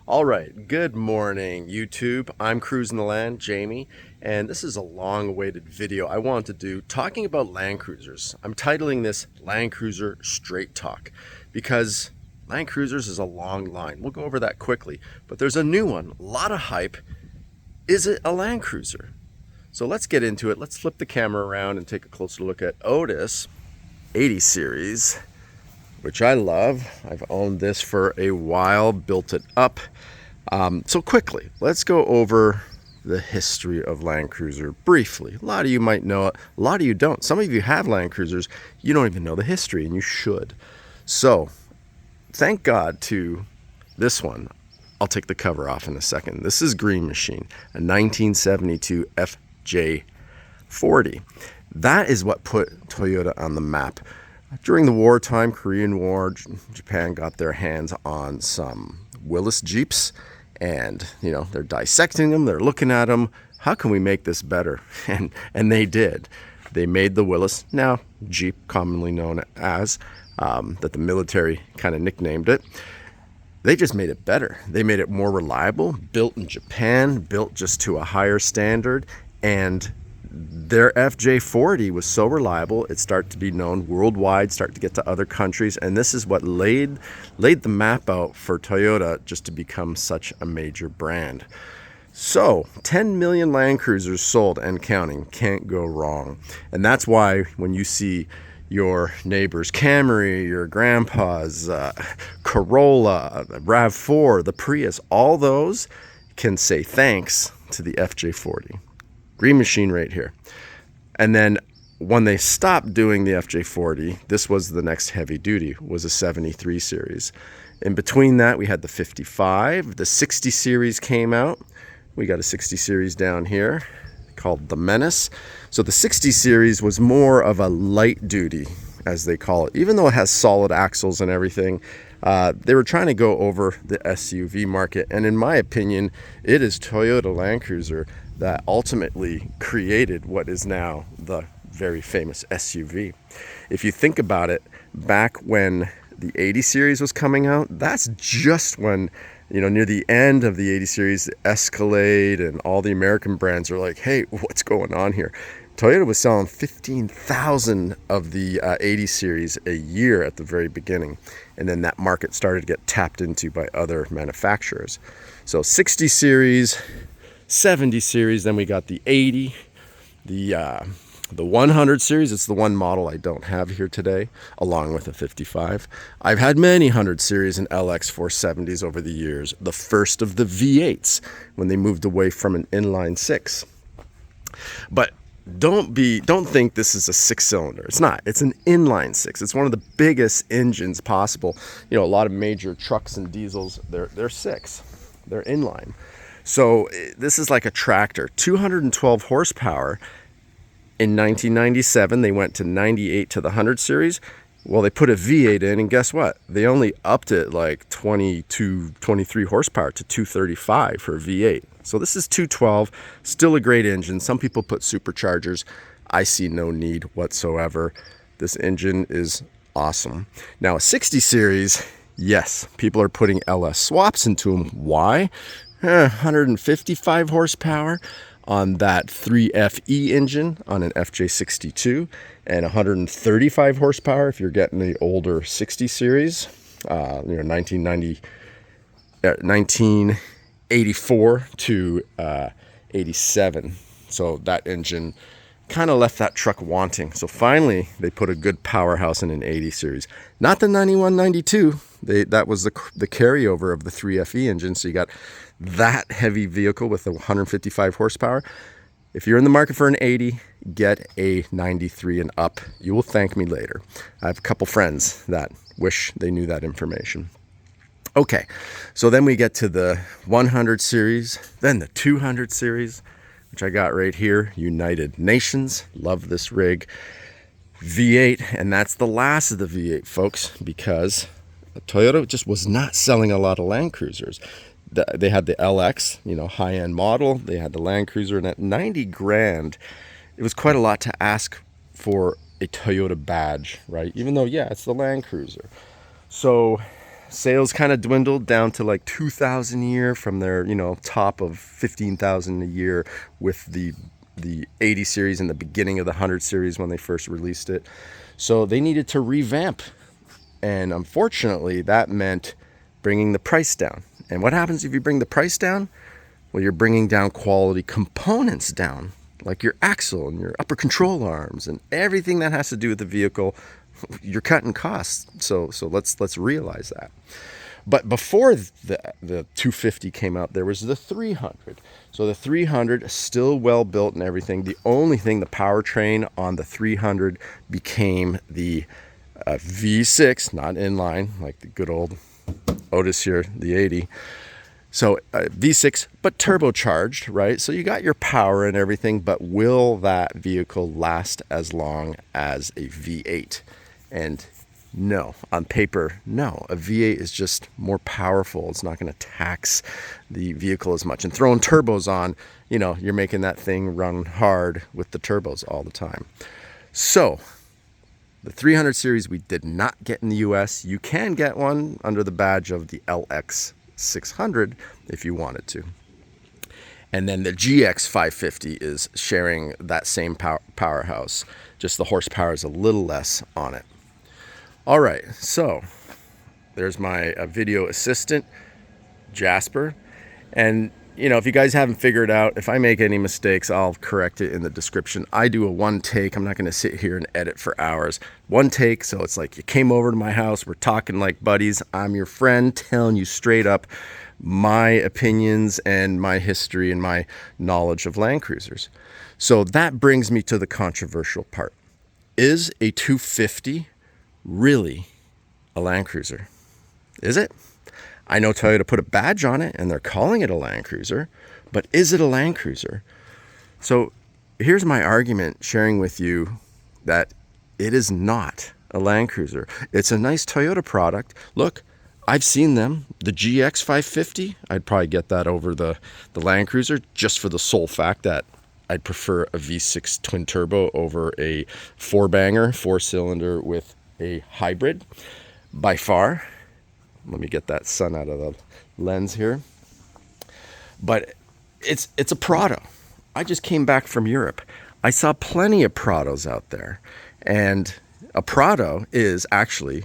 All right, good morning, YouTube. I'm Cruising the Land, Jamie, and this is a long-awaited video I want to do talking about Land Cruisers. I'm titling this Land Cruiser Straight Talk because Land Cruisers is a long line. We'll go over that quickly, but there's a new one, a lot of hype. Is it a Land Cruiser? So let's get into it. Let's flip the camera around and take a closer look at Otis 80 series, which I love. I've owned this for a while, built it up. So quickly, let's go over the history of Land Cruiser briefly. A lot of you might know it, a lot of you don't. Some of you have Land Cruisers, you don't even know the history, and you should. So, thank God to this one. I'll take the cover off in a second. This is Green Machine, a 1972 FJ40. That is what put Toyota on the map. During the wartime, Korean War, Japan got their hands on some Willys Jeeps, and they're dissecting them, they're looking at them. How can we make this better? And they did. They made the Willys, now Jeep, commonly known as, that the military kind of nicknamed it. They just made it better. They made it more reliable, built in Japan, built just to a higher standard, and their FJ40 was so reliable, it started to be known worldwide, started to get to other countries, and this is what laid the map out for Toyota just to become such a major brand. So, 10 million Land Cruisers sold and counting, can't go wrong. And that's why when you see your neighbor's Camry, your grandpa's Corolla, RAV4, the Prius, all those can say thanks to the FJ40. Green Machine right here. And then when they stopped doing the FJ40, this was the next heavy duty, was a 73 series. In between that, we had the 55. The 60 series came out. We got a 60 series down here called the Menace. So the 60 series was more of a light duty, as they call it. Even though it has solid axles and everything, they were trying to go over the SUV market. And in my opinion, it is Toyota Land Cruiser that ultimately created what is now the very famous SUV. If you think about it, back when the 80 series was coming out, that's just when, near the end of the 80 series, the Escalade and all the American brands are like, hey, what's going on here? Toyota was selling 15,000 of the 80 series a year at the very beginning. And then that market started to get tapped into by other manufacturers. So 60 series, 70 series, then we got the 80, the 100 series. It's the one model I don't have here today, along with a 55. I've had many 100 series and LX 470s over the years, the first of the V8s when they moved away from an inline six. But don't think this is a six-cylinder. It's not. It's an inline six. It's one of the biggest engines possible. A lot of major trucks and diesels, they're six. They're inline. So this is like a tractor, 212 horsepower. In 1997, they went to 98 to the 100 series. Well, they put a V8 in, and guess what? They only upped it like 22, 23 horsepower to 235 for a V8. So this is 212, still a great engine. Some people put superchargers. I see no need whatsoever. This engine is awesome. Now, a 60 series, yes, people are putting LS swaps into them. Why? 155 horsepower on that 3FE engine on an FJ62, and 135 horsepower if you're getting the older 60 series, 1984 to 87. So that engine kind of left that truck wanting. So finally, they put a good powerhouse in an 80 series. Not the 91, 92. That was the carryover of the 3FE engine. So you got that heavy vehicle with a 155 horsepower. If you're in the market for an 80, get a 93 and up. You will thank me later. I have a couple friends that wish they knew that information. Okay, so then we get to the 100 series, then the 200 series, which I got right here, United Nations. Love this rig. V8, and that's the last of the V8, folks, because Toyota just was not selling a lot of Land Cruisers. They had the LX, high-end model. They had the Land Cruiser, and at 90 grand, it was quite a lot to ask for a Toyota badge, right? Even though, yeah, it's the Land Cruiser. So sales kind of dwindled down to like 2,000 a year from their, top of 15,000 a year with the 80 series and the beginning of the 100 series when they first released it. So they needed to revamp. And unfortunately, that meant bringing the price down. And what happens if you bring the price down? Well, you're bringing down quality components down, like your axle and your upper control arms and everything that has to do with the vehicle. You're cutting costs. So let's realize that. But before the 250 came out, there was the 300. So the 300 is still well built and everything. The only thing, the powertrain on the 300 became the V6, not inline, like the good old Otis here, the 80. So V6, but turbocharged, right? So you got your power and everything, but will that vehicle last as long as a V8? And no, on paper, no. A V8 is just more powerful. It's not going to tax the vehicle as much. And throwing turbos on, you're making that thing run hard with the turbos all the time. So the 300 series we did not get in the US. You can get one under the badge of the LX 600 if you wanted to. And then the GX 550 is sharing that same powerhouse. Just the horsepower is a little less on it. All right, so there's my video assistant, Jasper. And, if you guys haven't figured out, if I make any mistakes, I'll correct it in the description. I do a one take. I'm not going to sit here and edit for hours. One take, so it's like you came over to my house. We're talking like buddies. I'm your friend telling you straight up my opinions and my history and my knowledge of Land Cruisers. So that brings me to the controversial part. Is a 250 really a Land Cruiser? Is it? I know Toyota put a badge on it and they're calling it a Land Cruiser, but is it a Land Cruiser? So here's my argument sharing with you that it is not a Land Cruiser. It's a nice Toyota product. Look, I've seen them. The GX 550, I'd probably get that over the Land Cruiser just for the sole fact that I'd prefer a V6 twin turbo over a four-banger, four-cylinder with a hybrid by far. Let me get that sun out of the lens here. But it's a Prado. I just came back from Europe. I saw plenty of Prados out there. And a Prado is actually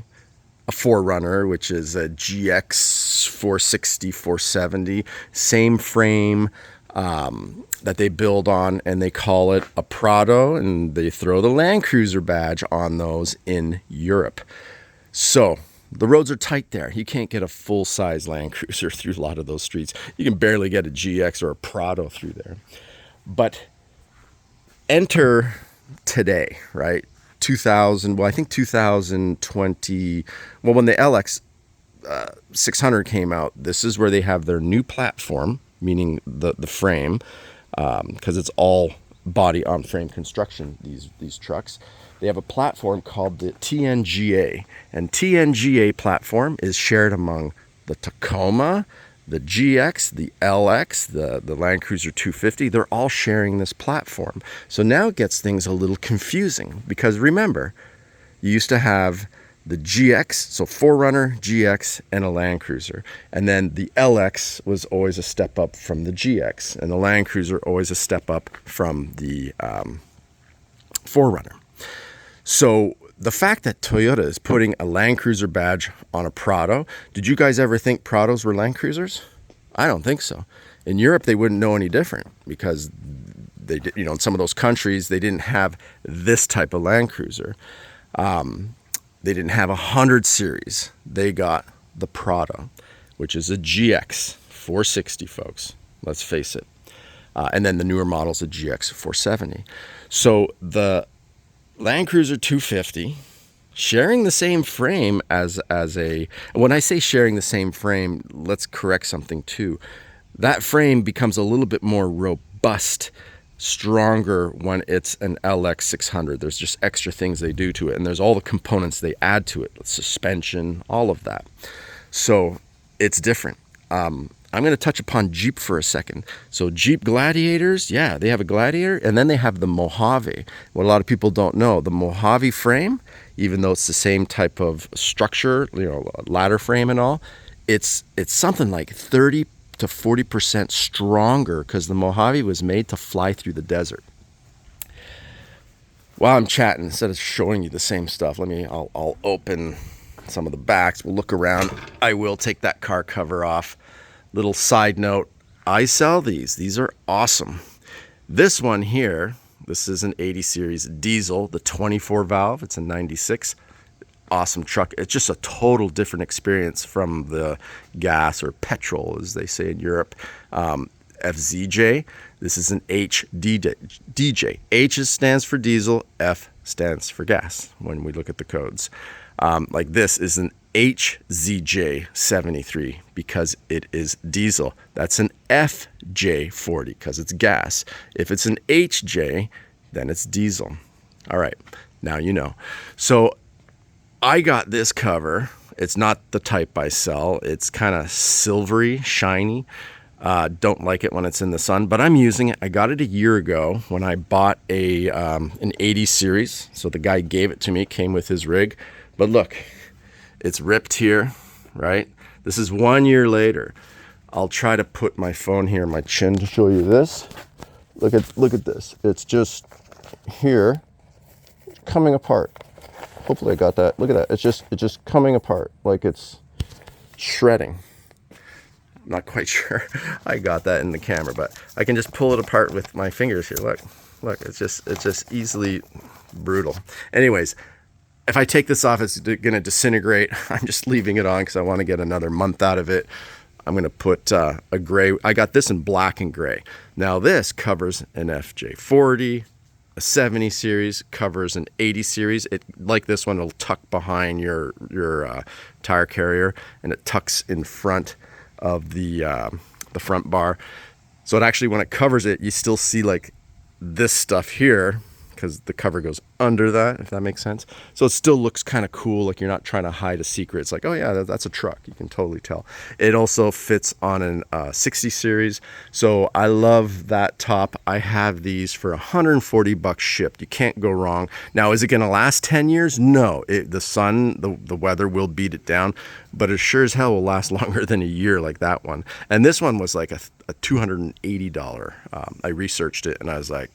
a 4Runner, which is a GX 460, 470, same frame that they build on, and they call it a Prado, and they throw the Land Cruiser badge on those in Europe. So the roads are tight there. You can't get a full-size Land Cruiser through a lot of those streets. You can barely get a GX or a Prado through there. But enter today, right? 2020, when the LX 600 came out, this is where they have their new platform, meaning the frame, because it's all body on frame construction, these trucks. They have a platform called the TNGA, and TNGA platform is shared among the Tacoma, the GX, the LX, the Land Cruiser 250. They're all sharing this platform. So now it gets things a little confusing, because remember, you used to have the GX, so 4Runner, GX, and a Land Cruiser. And then the LX was always a step up from the GX, and the Land Cruiser always a step up from the 4Runner. So the fact that Toyota is putting a Land Cruiser badge on a Prado, did you guys ever think Prados were Land Cruisers? I don't think so. In Europe, they wouldn't know any different, because they did, in some of those countries, they didn't have this type of Land Cruiser. They didn't have a 100 series. They got the Prado, which is a GX 460, folks. Let's face it. And then the newer model's a GX 470. So the Land Cruiser 250, sharing the same frame as a, when I say sharing the same frame, let's correct something too. That frame becomes a little bit more robust, stronger when it's an LX 600. There's just extra things they do to it, and there's all the components they add to it, suspension, all of that. So it's different. I'm going to touch upon Jeep for a second. So Jeep Gladiators, yeah, they have a Gladiator, and then they have the Mojave. What a lot of people don't know, the Mojave frame, even though it's the same type of structure, ladder frame and all, it's something like 30 to 40% stronger because the Mojave was made to fly through the desert. While I'm chatting, instead of showing you the same stuff, I'll open some of the backs. We'll look around. I will take that car cover off. Little side note, I sell these. These are awesome. This one here, this is an 80 series diesel, the 24 valve. It's a 96. Awesome truck. It's just a total different experience from the gas or petrol, as they say in Europe. FZJ. This is an HDJ. H stands for diesel, F stands for gas when we look at the codes. Like this is an HZJ73 because it is diesel. That's an FJ40 because it's gas. If it's an HJ, then it's diesel. All right, now you know. So I got this cover. It's not the type I sell. It's kind of silvery, shiny. Don't like it when it's in the sun, but I'm using it. I got it a year ago when I bought an 80 series. So the guy gave it to me, came with his rig. But look, it's ripped here, right? This is 1 year later. I'll try to put my phone here on my chin to show you this. Look at this. It's just here, coming apart. Hopefully I got that. Look at that. It's just coming apart like it's shredding. I'm not quite sure I got that in the camera, but I can just pull it apart with my fingers here. Look, it's just easily brutal. Anyways, if I take this off, it's going to disintegrate. I'm just leaving it on because I want to get another month out of it. I'm going to put a gray. I got this in black and gray. Now this covers an FJ40, a 70 series, covers an 80 series. It, like this one, will tuck behind your tire carrier, and it tucks in front of the front bar. So it actually, when it covers it, you still see like this stuff here because the cover goes under that, if that makes sense. So it still looks kind of cool, like you're not trying to hide a secret. It's like, oh yeah, that's a truck. You can totally tell. It also fits on an 60 series. So I love that top. I have these for $140 shipped. You can't go wrong. Now, is it going to last 10 years? No. The sun, the weather will beat it down, but it sure as hell will last longer than a year like that one. And this one was like a $280. I researched it and I was like,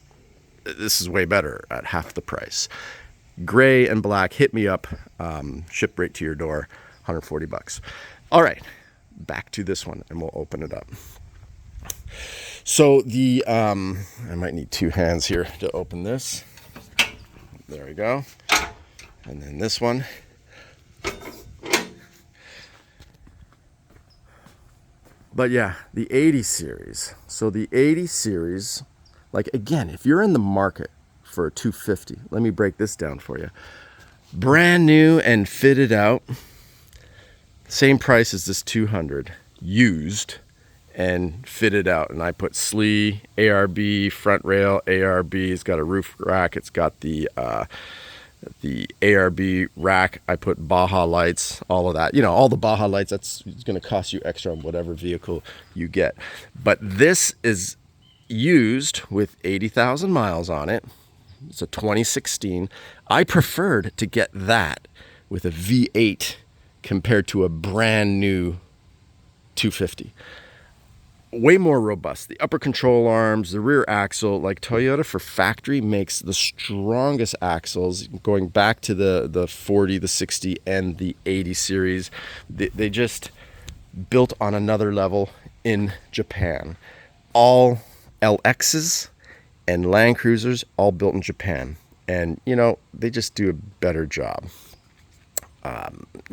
this is way better at half the price. Gray and black, hit me up, ship right to your door, $140. All right, back to this one, and we'll open it up. So the, I might need two hands here to open this. There we go. And then this one. But yeah, the 80 series. So the 80 series, like, again, if you're in the market for a 250, let me break this down for you. Brand new and fitted out, same price as this 200, used and fitted out. And I put SLE, ARB, front rail, ARB. It's got a roof rack. It's got the ARB rack. I put Baja lights, all of that. You know, all the Baja lights, it's going to cost you extra on whatever vehicle you get. But this is used with 80,000 miles on it. It's a 2016. I preferred to get that with a V8 compared to a brand new 250. Way more robust. The upper control arms, the rear axle, like Toyota for factory makes the strongest axles, going back to the 40, the 60, and the 80 series. They just built on another level in Japan. All LXs and Land Cruisers, all built in Japan. And, you know, they just do a better job.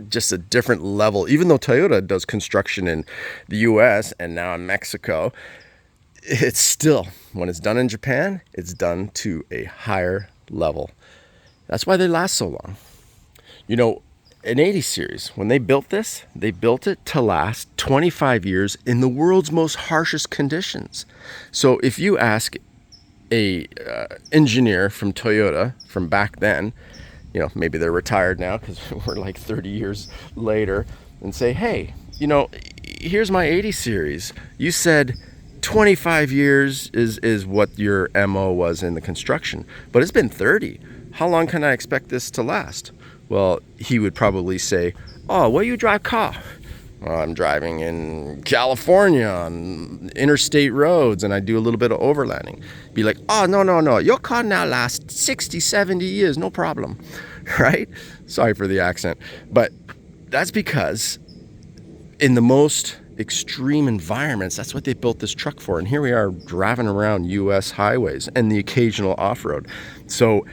Just a different level. Even though Toyota does construction in the US and now in Mexico, it's still, when it's done in Japan, it's done to a higher level. That's why they last so long. You know, an 80 series, when they built this, they built it to last 25 years in the world's most harshest conditions. So if you ask a engineer from Toyota from back then, you know, maybe they're retired now because we're like 30 years later, and say, hey, you know, here's my 80 series. You said 25 years is what your MO was in the construction, but it's been 30. How long can I expect this to last? Well, he would probably say, oh, where you drive car? Well, I'm driving in California on interstate roads, and I do a little bit of overlanding. Be like, oh, no. Your car now lasts 60, 70 years, no problem, right? Sorry for the accent. But that's because in the most extreme environments, that's what they built this truck for. And here we are driving around U.S. highways and the occasional off-road. So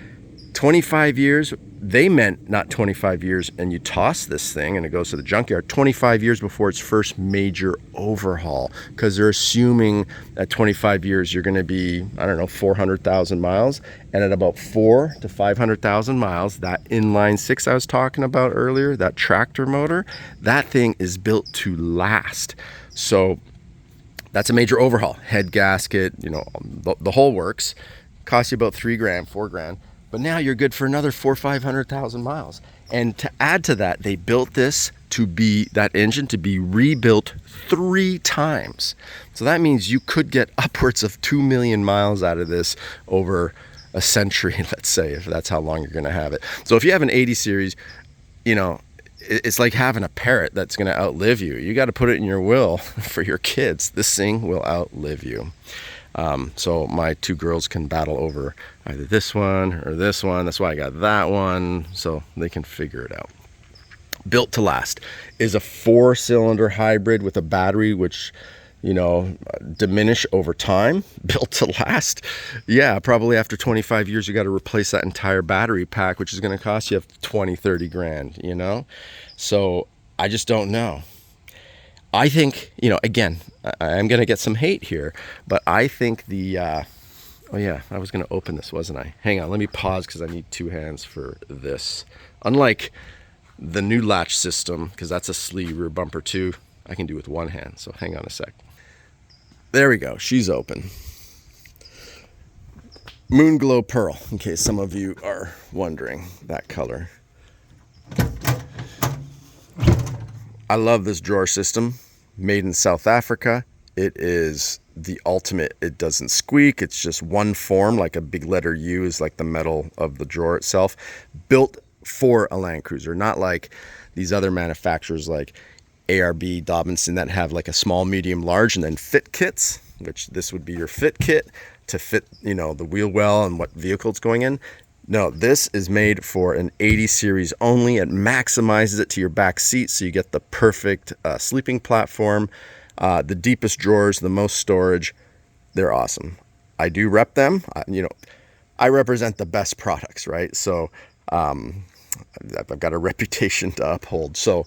25 years, they meant not 25 years and you toss this thing and it goes to the junkyard, 25 years before its first major overhaul, because they're assuming at 25 years you're going to be, I don't know, 400,000 miles. And at about 400,000 to 500,000 miles, that inline six I was talking about earlier, that tractor motor, that thing is built to last. So that's a major overhaul. Head gasket, you know, the whole works. Costs you about $3,000, $4,000. But now you're good for another 400,000 or 500,000 miles. And to add to that, they built this to be, that engine to be rebuilt 3 times. So that means you could get upwards of 2 million miles out of this over a century, let's say, if that's how long you're going to have it. So if you have an 80 series, you know, it's like having a parrot that's going to outlive you. You got to put it in your will for your kids. This thing will outlive you. So my 2 girls can battle over either this one or this one. That's why I got that one, so they can figure it out. Built to last is a 4-cylinder hybrid with a battery which, you know, diminish over time. Built to last, yeah, probably after 25 years you got to replace that entire battery pack, which is going to cost you 20-30 grand, you know. So I just don't know. I think, you know, again, I'm going to get some hate here, but I think the, oh yeah, I was going to open this, wasn't I? Hang on, let me pause because I need 2 hands for this. Unlike the new latch system, because that's a sleeve rear bumper too, I can do with 1 hand, so hang on a sec. There we go, she's open. Moonglow Pearl, in case some of you are wondering, that color. I love this drawer system, made in South Africa. It is the ultimate. It doesn't squeak. It's just one form, like a big letter U is like the metal of the drawer itself. Built for a Land Cruiser, not like these other manufacturers like ARB, Dobinson that have like a small, medium, large, and then fit kits, which this would be your fit kit to fit, you know, the wheel well and what vehicle it's going in. No, this is made for an 80 series only. It maximizes it to your back seat so you get the perfect sleeping platform, the deepest drawers, the most storage. They're awesome. I do rep them. You know, I represent the best products, right? So I've got a reputation to uphold. So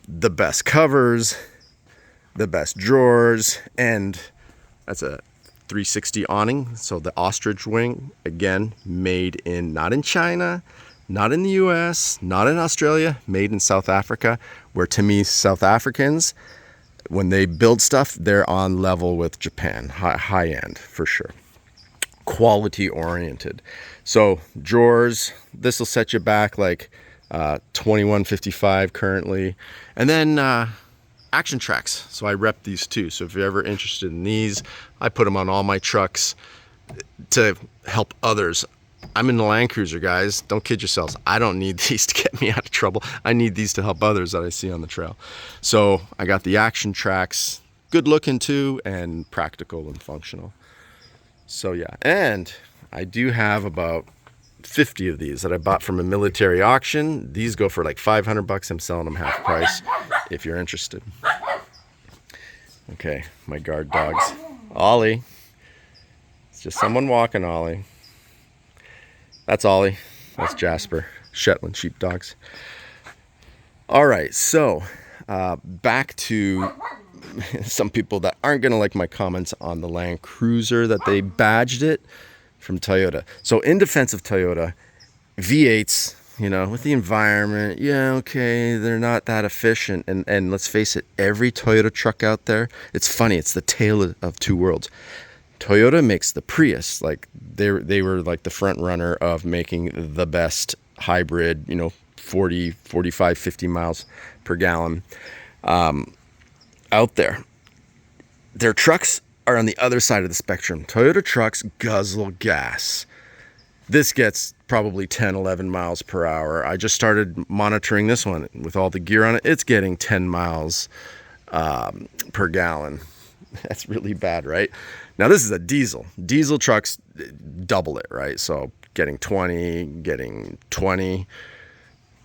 the best covers, the best drawers, and that's a 360 awning, so the ostrich wing, again, made in, not in China, not in the US, not in Australia, made in South Africa, where to me, South Africans, when they build stuff, they're on level with Japan, high end for sure. Quality oriented. So drawers, this will set you back like $21.55 currently. And then ActionTrax, so I rep these too. So if you're ever interested in these, I put them on all my trucks to help others. I'm in the Land Cruiser, guys. Don't kid yourselves. I don't need these to get me out of trouble. I need these to help others that I see on the trail. So I got the ActionTrax, good looking too, and practical and functional. So yeah, and I do have about 50 of these that I bought from a military auction. These go for like $500. I'm selling them half price if you're interested. Okay, my guard dogs. Ollie. It's just someone walking, Ollie. That's Ollie. That's Jasper. Shetland sheepdogs. All right, so back to some people that aren't going to like my comments on the Land Cruiser that they badged it from Toyota. So in defense of Toyota, V8s, you know, with the environment, yeah, okay, they're not that efficient. And let's face it, every Toyota truck out there, it's funny, it's the tale of 2 worlds. Toyota makes the Prius, like they were like the front runner of making the best hybrid, you know, 40, 45, 50 miles per gallon. out there. Their trucks are on the other side of the spectrum. Toyota trucks guzzle gas. This gets probably 10, 11 miles per hour. I just started monitoring this one with all the gear on it. It's getting 10 miles per gallon. That's really bad, right? Now, this is a diesel. Diesel trucks double it, right? So getting 20, getting 20,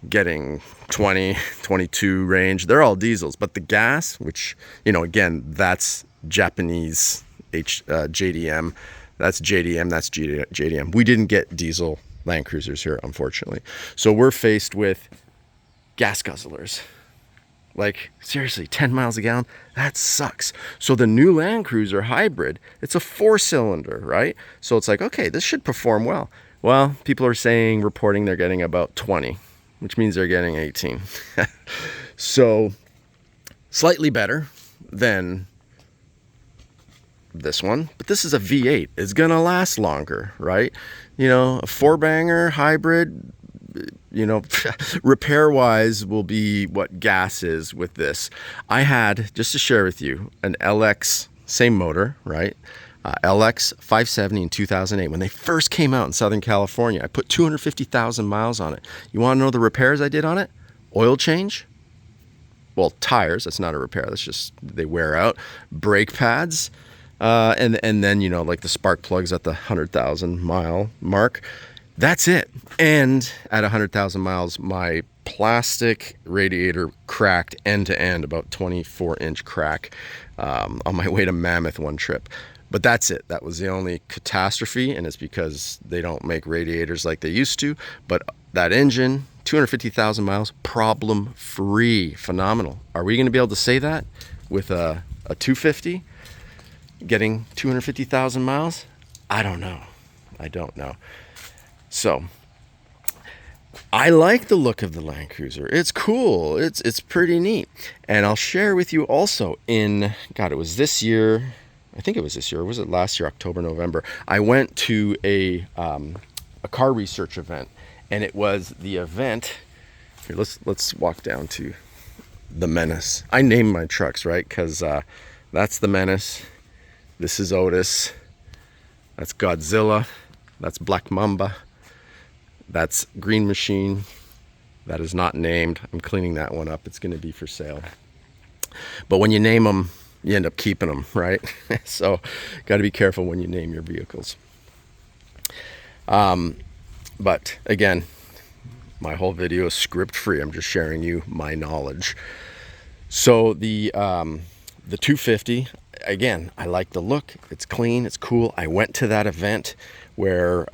getting 20, 22 range. They're all diesels. But the gas, which, you know, again, that's Japanese JDM. That's JDM, that's JDM. We didn't get diesel Land Cruisers here, unfortunately. So we're faced with gas guzzlers. Like, seriously, 10 miles a gallon? That sucks. So the new Land Cruiser hybrid, it's a 4-cylinder, right? So it's like, okay, this should perform well. Well, people are saying, reporting they're getting about 20, which means they're getting 18. So slightly better than this one, but this is a V8. It's gonna last longer, right? You know, a 4-banger hybrid, you know, repair wise will be what gas is with this. I had, just to share with you, an LX, same motor, right? LX 570 in 2008. When they first came out in Southern California, I put 250,000 miles on it. You want to know the repairs I did on it? Oil change. Well, tires, that's not a repair. That's just, they wear out. Brake pads. And then, you know, like the spark plugs at the 100,000 mile mark. That's it. And at 100,000 miles, my plastic radiator cracked end to end, about 24-inch crack on my way to Mammoth one trip. But that's it. That was the only catastrophe, and it's because they don't make radiators like they used to. But that engine, 250,000 miles, problem-free, phenomenal. Are we going to be able to say that with a 250? Getting 250,000 miles? I don't know. So I like the look of the Land Cruiser. It's cool. It's pretty neat. And I'll share with you also in, God, it was this year. I think it was this year. Or was it last year, October, November? I went to a car research event, and it was the event. Here, let's walk down to the Menace. I named my trucks, right? Because that's the Menace. This is Otis. That's Godzilla. That's Black Mamba. That's Green Machine. That is not named. I'm cleaning that one up. It's going to be for sale. But when you name them, you end up keeping them, right? So got to be careful when you name your vehicles. But again, my whole video is script free. I'm just sharing you my knowledge. So the 250, again, I like the look. It's clean. It's cool. I went to that event where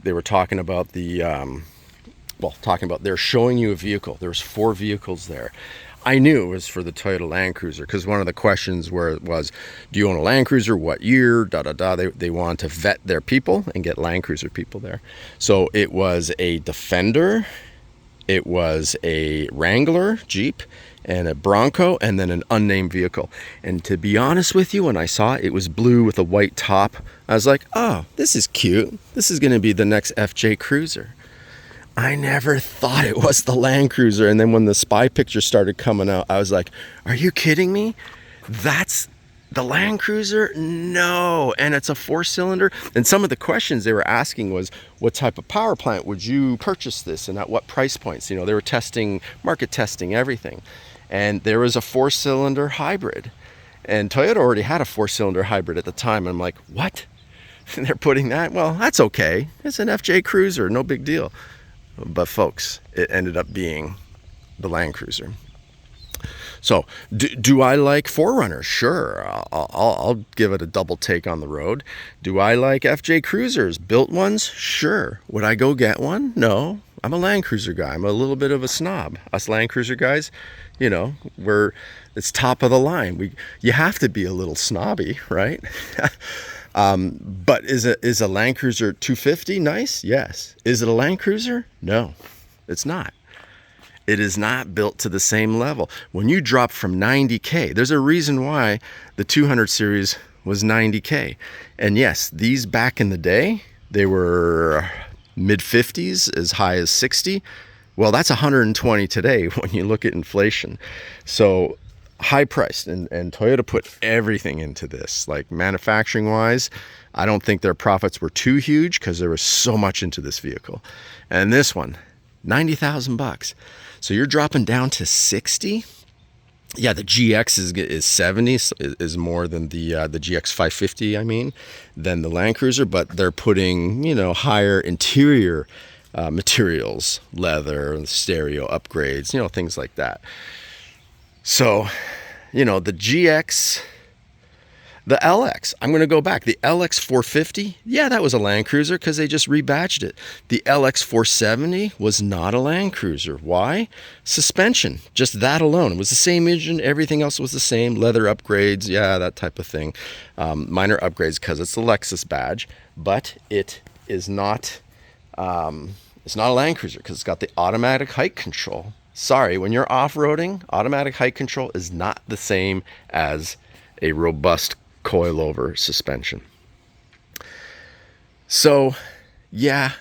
they were talking about they're showing you a vehicle. There's 4 vehicles there. I knew it was for the Toyota Land Cruiser because one of the questions was, do you own a Land Cruiser? What year? They want to vet their people and get Land Cruiser people there. So it was a Defender, it was a Wrangler Jeep, and a Bronco, and then an unnamed vehicle. And to be honest with you, when I saw it, it was blue with a white top. I was like, oh, this is cute. This is going to be the next FJ Cruiser. I never thought it was the Land Cruiser. And then when the spy picture started coming out, I was like, are you kidding me? That's the Land Cruiser? No. And it's a 4-cylinder. And some of the questions they were asking was, what type of power plant would you purchase this, and at what price points? You know, they were market testing everything. And there was a 4-cylinder hybrid. And Toyota already had a 4-cylinder hybrid at the time. I'm like, what? And they're putting that? Well, that's okay. It's an FJ Cruiser, no big deal. But folks, it ended up being the Land Cruiser. So do I like 4Runners? Sure, I'll give it a double take on the road. Do I like FJ Cruisers? Built ones? Sure. Would I go get one? No. I'm a Land Cruiser guy. I'm a little bit of a snob. Us Land Cruiser guys, you know, it's top of the line. You have to be a little snobby, right? But is a Land Cruiser 250 nice? Yes. Is it a Land Cruiser? No, it's not. It is not built to the same level. When you drop from 90K, there's a reason why the 200 series was 90K. And yes, these back in the day, they were mid 50s, as high as 60. Well, that's 120 today when you look at inflation. So high priced, and Toyota put everything into this. Like manufacturing wise, I don't think their profits were too huge because there was so much into this vehicle. And this one, $90,000. So you're dropping down to 60. Yeah, the GX is 70, is more than the GX 550, I mean, than the Land Cruiser, but they're putting, you know, higher interior materials, leather, stereo upgrades, you know, things like that. So, you know, the GX, the LX, I'm going to go back. The LX 450, yeah, that was a Land Cruiser because they just rebadged it. The LX 470 was not a Land Cruiser. Why? Suspension, just that alone. It was the same engine. Everything else was the same. Leather upgrades, yeah, that type of thing. Minor upgrades because it's the Lexus badge, but it is not, it's not a Land Cruiser because it's got the automatic height control. Sorry, when you're off-roading, automatic height control is not the same as a robust coilover suspension. So yeah,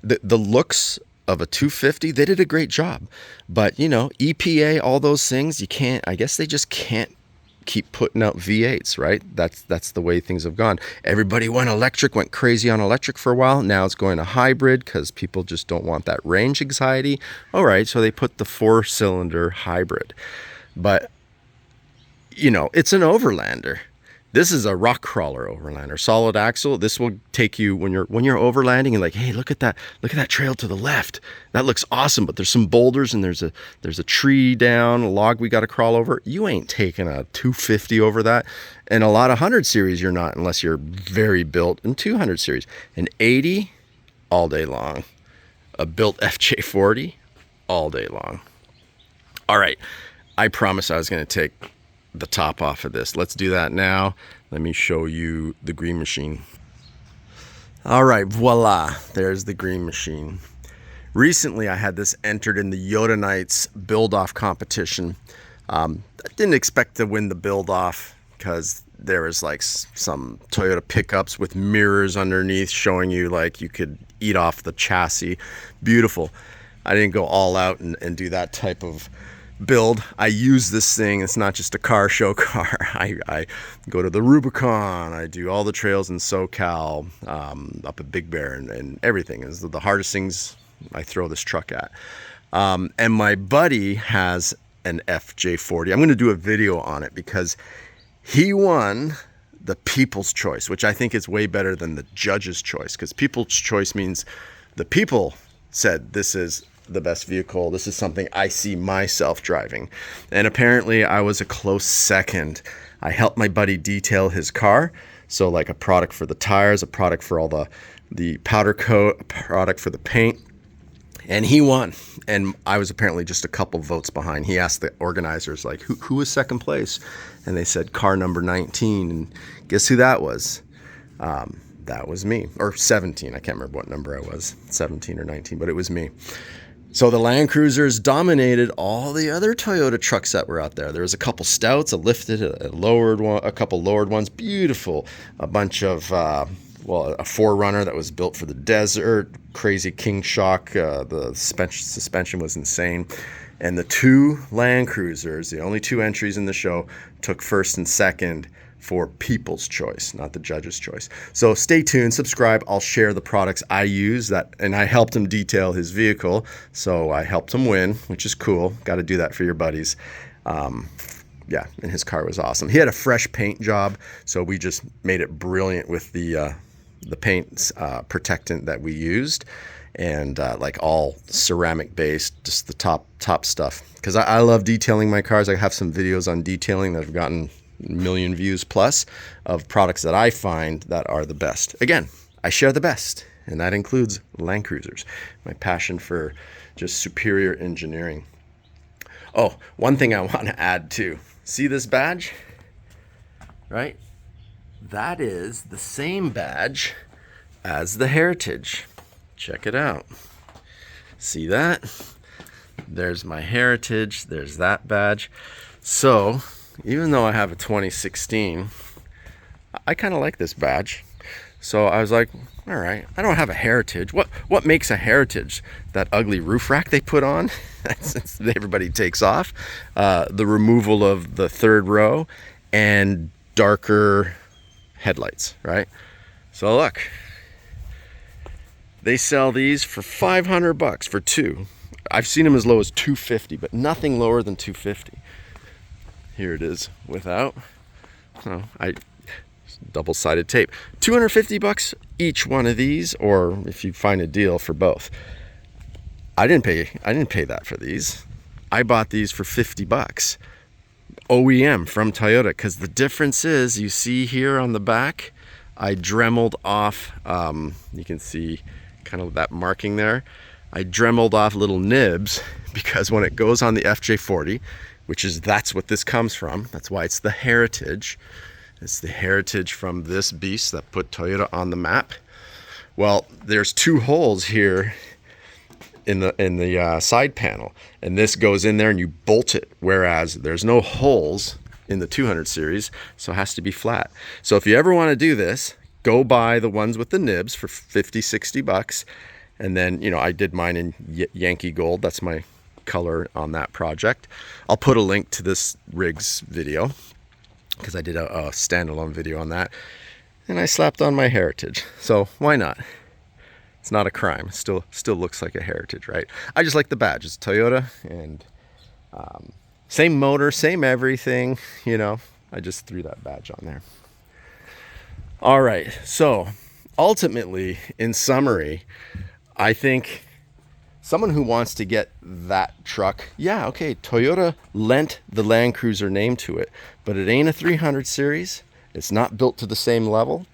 the looks of a 250, they did a great job, but you know, EPA, all those things, you can't, I guess they just can't keep putting out V8s, right? That's the way things have gone. Everybody went electric, went crazy on electric for a while. Now it's going to hybrid because people just don't want that range anxiety. All right, so they put the 4-cylinder hybrid, but you know, it's an Overlander. This is a rock crawler Overlander, solid axle. This will take you when you're overlanding and like, hey, look at that trail to the left. That looks awesome, but there's some boulders and there's a tree down, a log we got to crawl over. You ain't taking a 250 over that. And a lot of 100 series you're not, unless you're very built, in 200 series. An 80 all day long. A built FJ40 all day long. All right, I promised I was going to take the top off of this. Let's do that now. Let me show you the green machine. All right, voila, there's the green machine. Recently I had this entered in the Yoda Nights build off competition. I didn't expect to win the build off because there was like some Toyota pickups with mirrors underneath showing you like you could eat off the chassis. Beautiful. I didn't go all out and do that type of build. I use this thing. It's not just a car show car. I go to the Rubicon. I do all the trails in SoCal, up at Big Bear, and everything is the hardest things I throw this truck at. And my buddy has an FJ40. I'm going to do a video on it because he won the People's Choice, which I think is way better than the Judge's Choice, because People's Choice means the people said this is the best vehicle. This is something I see myself driving. And apparently I was a close second. I helped my buddy detail his car. So like a product for the tires, a product for all the powder coat, a product for the paint. And he won. And I was apparently just a couple votes behind. He asked the organizers, like, who was second place? And they said car number 19. And guess who that was? That was me. Or 17. I can't remember what number I was, 17 or 19, but it was me. So the Land Cruisers dominated all the other Toyota trucks that were out there. There was a couple stouts, a lifted, a lowered one, a couple lowered ones, beautiful. A bunch of, a 4Runner that was built for the desert, crazy King Shock. The suspension was insane. And the 2 Land Cruisers, the only 2 entries in the show, took first and second for People's Choice, not the Judge's Choice. So stay tuned, subscribe. I'll share the products I use and I helped him detail his vehicle. So I helped him win, which is cool. Got to do that for your buddies. Yeah, and his car was awesome. He had a fresh paint job, so we just made it brilliant with the paint protectant that we used, and like all ceramic based, just the top stuff. Because I love detailing my cars. I have some videos on detailing that have gotten million views plus of products that I find that are the best. Again, I share the best, and that includes Land Cruisers. My passion for just superior engineering. Oh, one thing I want to add too. See this badge? Right? That is the same badge as the Heritage. Check it out. See that? There's my Heritage. There's that badge. So even though I have a 2016, I kind of like this badge. So I was like, all right, I don't have a Heritage. What makes a Heritage? That ugly roof rack they put on since everybody takes off, the removal of the third row, and darker headlights, right? So look, they sell these for $500 for two. I've seen them as low as $250, but nothing lower than $250. Here it is without. Oh, double-sided tape. $250 each one of these, or if you find a deal for both. I didn't pay that for these. I bought these for $50 OEM from Toyota, because the difference is, you see here on the back, I dremeled off, you can see kind of that marking there. I dremeled off little nibs, because when it goes on the FJ40, that's what this comes from. That's why it's the Heritage. It's the Heritage from this beast that put Toyota on the map. Well, there's two holes here in the side panel, and this goes in there and you bolt it, whereas there's no holes in the 200 series, so it has to be flat. So if you ever want to do this, go buy the ones with the nibs for $50-$60, and then, you know, I did mine in Yankee Gold. That's my color on that project. I'll put a link to this rigs video, because I did a standalone video on that, and I slapped on my Heritage. So why not? It's not a crime. Still looks like a Heritage, right? I just like the badge. It's Toyota, and same motor, same everything, you know. I just threw that badge on there. All right, so ultimately, in summary, I think someone who wants to get that truck, yeah, okay, Toyota lent the Land Cruiser name to it, but it ain't a 300 series. It's not built to the same level.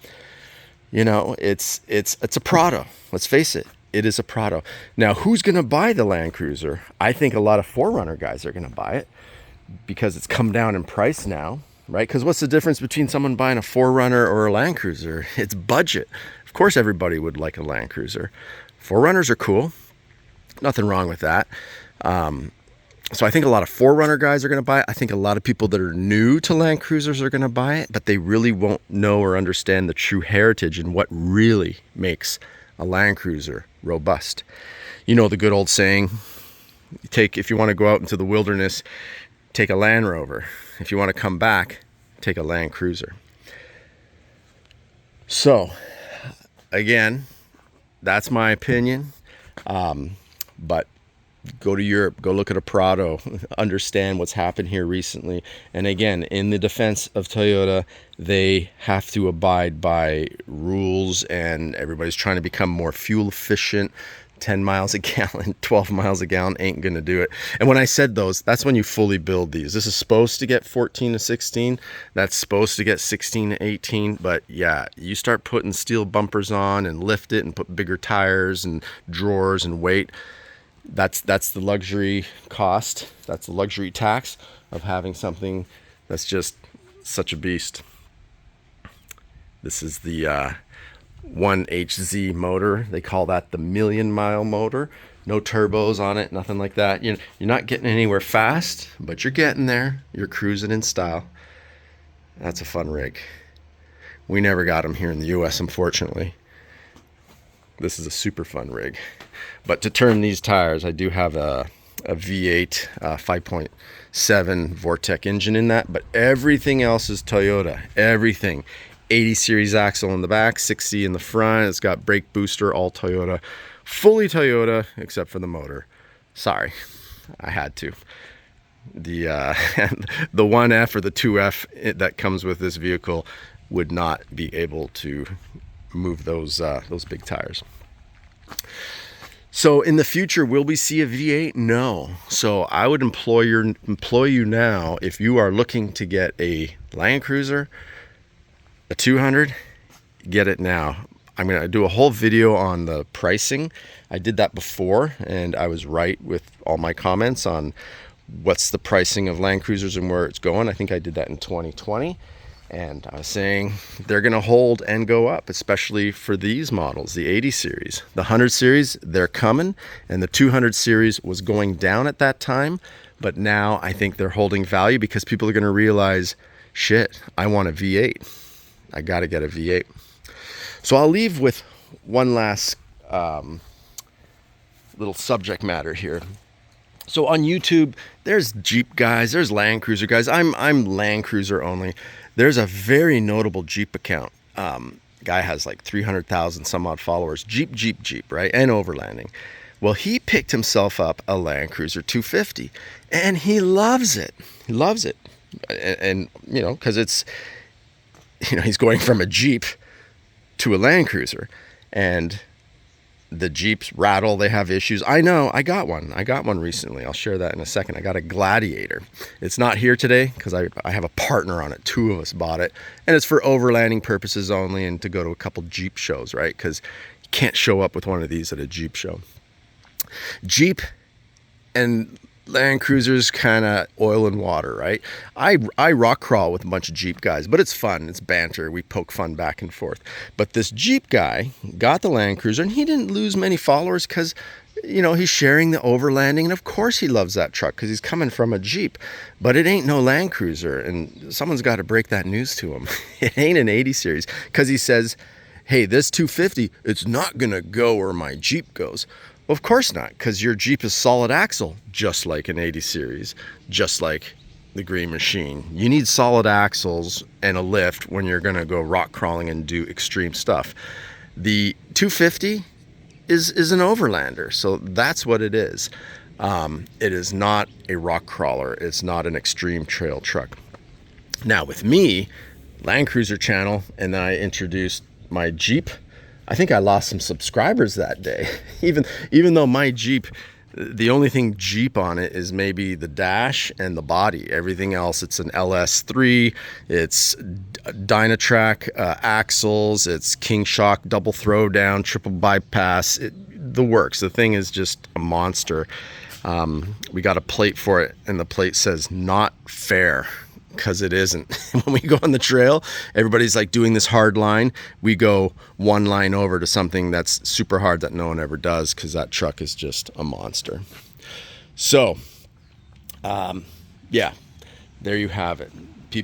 You know, it's a Prado. Let's face it, it is a Prado. Now, who's going to buy the Land Cruiser? I think a lot of 4Runner guys are going to buy it, because it's come down in price now, right? Because what's the difference between someone buying a 4Runner or a Land Cruiser? It's budget. Of course, everybody would like a Land Cruiser. 4Runners are cool. Nothing wrong with that. So I think a lot of 4Runner guys are going to buy it. I think a lot of people that are new to Land Cruisers are going to buy it, but they really won't know or understand the true heritage and what really makes a Land Cruiser robust. You know the good old saying, if you want to go out into the wilderness, take a Land Rover. If you want to come back, take a Land Cruiser. So, again, that's my opinion. But go to Europe, go look at a Prado, understand what's happened here recently. And again, in the defense of Toyota, they have to abide by rules, and everybody's trying to become more fuel efficient. 10 miles a gallon, 12 miles a gallon ain't gonna do it. And when I said those, that's when you fully build these. This is supposed to get 14 to 16. That's supposed to get 16 to 18. But yeah, you start putting steel bumpers on and lift it and put bigger tires and drawers and weight. That's the luxury cost. That's the luxury tax of having something that's just such a beast. This is the 1HZ motor. They call that the million-mile motor. No turbos on it, nothing like that. You're not getting anywhere fast, but you're getting there. You're cruising in style. That's a fun rig. We never got them here in the US, unfortunately. This is a super fun rig. But to turn these tires, I do have a V8 5.7 Vortec engine in that, but everything else is Toyota. Everything. 80 series axle in the back, 60 in the front. It's got brake booster, all Toyota. Fully Toyota, except for the motor. Sorry, I had to. The 1F or the 2F that comes with this vehicle would not be able to move those big tires. So in the future, will we see a V8? No. So I would employ you now, if you are looking to get a Land Cruiser, a 200, get it now. I'm going to do a whole video on the pricing. I did that before, and I was right with all my comments on what's the pricing of Land Cruisers and where it's going. I think I did that in 2020. And I was saying they're going to hold and go up, especially for these models, the 80 series. The 100 series, they're coming, and the 200 series was going down at that time. But now I think they're holding value because people are going to realize, shit, I want a V8. I got to get a V8. So I'll leave with one last little subject matter here. So on YouTube, there's Jeep guys, there's Land Cruiser guys. I'm Land Cruiser only. There's a very notable Jeep account. Guy has like 300,000 some odd followers. Jeep, right? And overlanding. Well, he picked himself up a Land Cruiser 250, and he loves it. He loves it, and you know, because it's, you know, he's going from a Jeep to a Land Cruiser, and the Jeeps rattle, they have issues. I know, I got one recently. I'll share that in a second. I got a Gladiator. It's not here today because I have a partner on it. 2 of us bought it, and it's for overlanding purposes only and to go to a couple Jeep shows, right? Because you can't show up with one of these at a Jeep show. Jeep and Land Cruisers kind of oil and water, right? I rock crawl with a bunch of Jeep guys, but it's fun. It's banter. We poke fun back and forth. But this Jeep guy got the Land Cruiser, and he didn't lose many followers because, you know, he's sharing the overlanding, and of course he loves that truck because he's coming from a Jeep. But it ain't no Land Cruiser, and someone's got to break that news to him. It ain't an 80 series because he says, hey, this 250, it's not gonna go where my Jeep goes. Well, of course not, because your Jeep is solid axle, just like an 80 series, just like the Green Machine. You need solid axles and a lift when you're going to go rock crawling and do extreme stuff. The 250 is an overlander, so that's what it is. It is not a rock crawler. It's not an extreme trail truck. Now, with me, Land Cruiser channel, and then I introduced my Jeep. I think I lost some subscribers that day. Even though my Jeep, the only thing Jeep on it is maybe the dash and the body. Everything else, it's an LS3, it's Dynatrack axles, it's King Shock double throwdown, triple bypass, the works. The thing is just a monster. We got a plate for it, and the plate says not fair, because it isn't. When we go on the trail, everybody's like doing this hard line. We go one line over to something that's super hard that no one ever does, because that truck is just a monster. So, yeah, there you have it.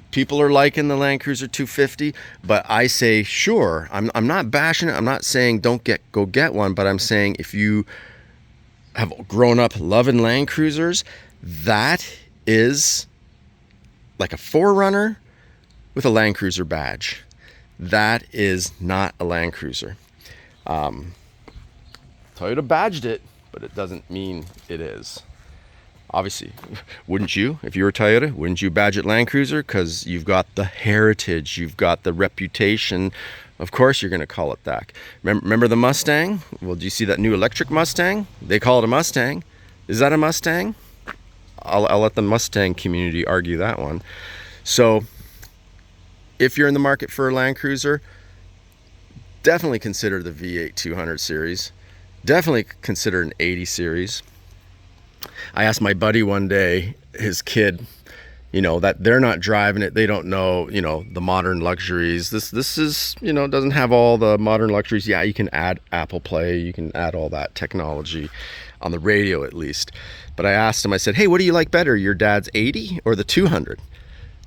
People are liking the Land Cruiser 250, but I say, sure, I'm not bashing it. I'm not saying don't go get one, but I'm saying if you have grown up loving Land Cruisers, that is like a 4Runner with a Land Cruiser badge. That is not a Land Cruiser. Toyota badged it, but it doesn't mean it is. Obviously, wouldn't you? If you were Toyota, wouldn't you badge it Land Cruiser? Because you've got the heritage, you've got the reputation. Of course you're going to call it that. Remember the Mustang? Well, do you see that new electric Mustang? They call it a Mustang. Is that a Mustang? I'll let the Mustang community argue that one. So if you're in the market for a Land Cruiser, definitely consider the V8 200 series. Definitely consider an 80 series. I asked my buddy one day, his kid, you know, that they're not driving it. They don't know, you know, the modern luxuries. This is, you know, doesn't have all the modern luxuries. Yeah, you can add Apple Play. You can add all that technology on the radio at least. But I asked him, I said, hey, what do you like better, your dad's 80 or the 200? And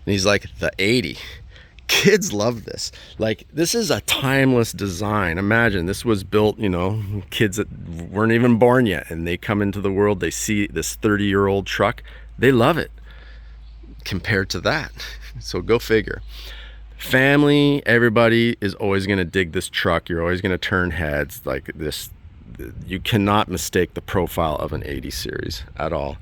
he's like, the 80. Kids love this. Like, this is a timeless design. Imagine this was built, you know, kids that weren't even born yet, and they come into the world, they see this 30-year-old truck, they love it compared to that. So go figure. Family, everybody is always going to dig this truck. You're always going to turn heads like this. You cannot mistake the profile of an 80 series at all.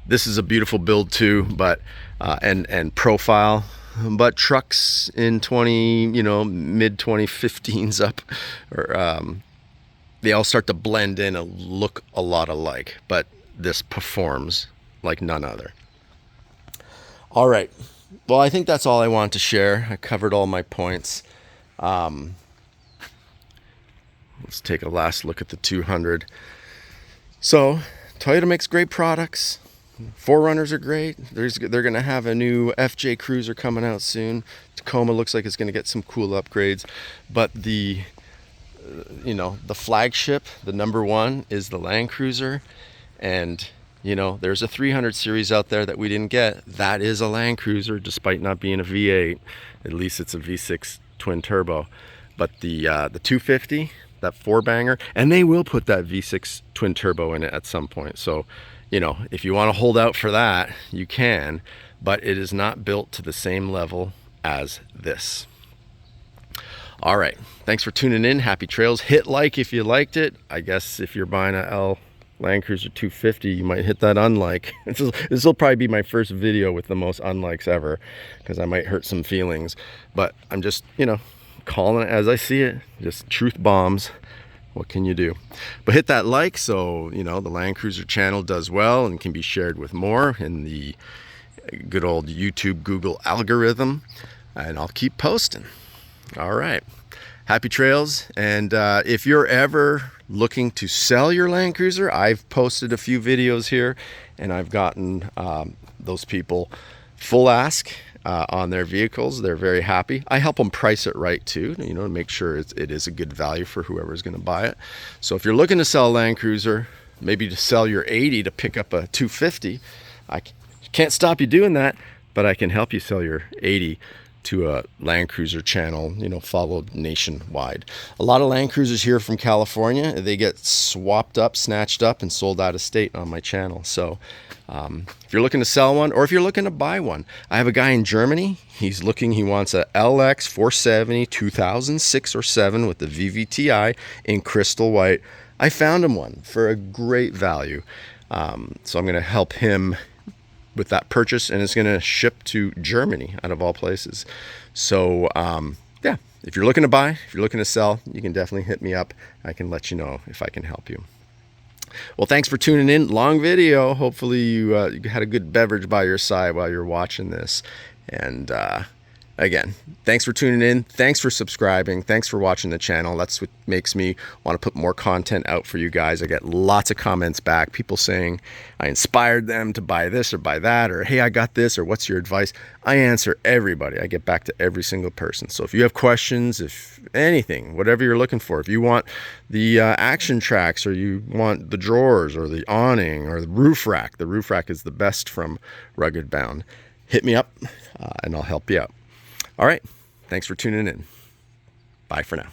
This is a beautiful build too, but and profile, but trucks in mid 2015s up, or they all start to blend in and look a lot alike, but this performs like none other. All right, well, I think that's all I want to share. I covered all my points. Let's take a last look at the 200. So Toyota makes great products. 4Runners are great. They're going to have a new FJ Cruiser coming out soon. Tacoma looks like it's going to get some cool upgrades. But the flagship, the number one, is the Land Cruiser. And, you know, there's a 300 series out there that we didn't get. That is a Land Cruiser, despite not being a V8. At least it's a V6 twin turbo. But the 250, that 4-banger, and they will put that V6 twin turbo in it at some point. So, you know, if you want to hold out for that, you can, but it is not built to the same level as this. All right, thanks for tuning in. Happy trails. Hit like if you liked it. I guess if you're buying a Land Cruiser 250, you might hit that unlike. This will probably be my first video with the most unlikes ever, because I might hurt some feelings, but I'm just, you know, calling it as I see it. Just truth bombs. What can you do? But hit that like so, you know, the Land Cruiser channel does well and can be shared with more in the good old YouTube Google algorithm, and I'll keep posting. All right, happy trails. And if you're ever looking to sell your Land Cruiser, I've posted a few videos here, and I've gotten those people full ask on their vehicles. They're very happy. I help them price it right too, you know, to make sure it is a good value for whoever's going to buy it. So if you're looking to sell a Land Cruiser, maybe to sell your 80 to pick up a 250, I can't stop you doing that, but I can help you sell your 80 to a Land Cruiser channel, you know, followed nationwide. A lot of Land Cruisers here from California, they get swapped up, snatched up, and sold out of state on my channel. So if you're looking to sell one, or if you're looking to buy one, I have a guy in Germany. He wants a LX 470 2006 or 7 with the VVTi in crystal white. I found him one for a great value. So I'm going to help him with that purchase, and it's going to ship to Germany, out of all places. So yeah, if you're looking to buy, if you're looking to sell, you can definitely hit me up. I can let you know if I can help you. Well, thanks for tuning in. Long video. Hopefully you had a good beverage by your side while you're watching this. And again, thanks for tuning in. Thanks for subscribing. Thanks for watching the channel. That's what makes me want to put more content out for you guys. I get lots of comments back, people saying I inspired them to buy this or buy that, or hey, I got this, or what's your advice? I answer everybody. I get back to every single person. So if you have questions, if anything, whatever you're looking for, if you want the ActionTrax, or you want the drawers, or the awning, or the roof rack is the best from Rugged Bound, hit me up and I'll help you out. All right, thanks for tuning in. Bye for now.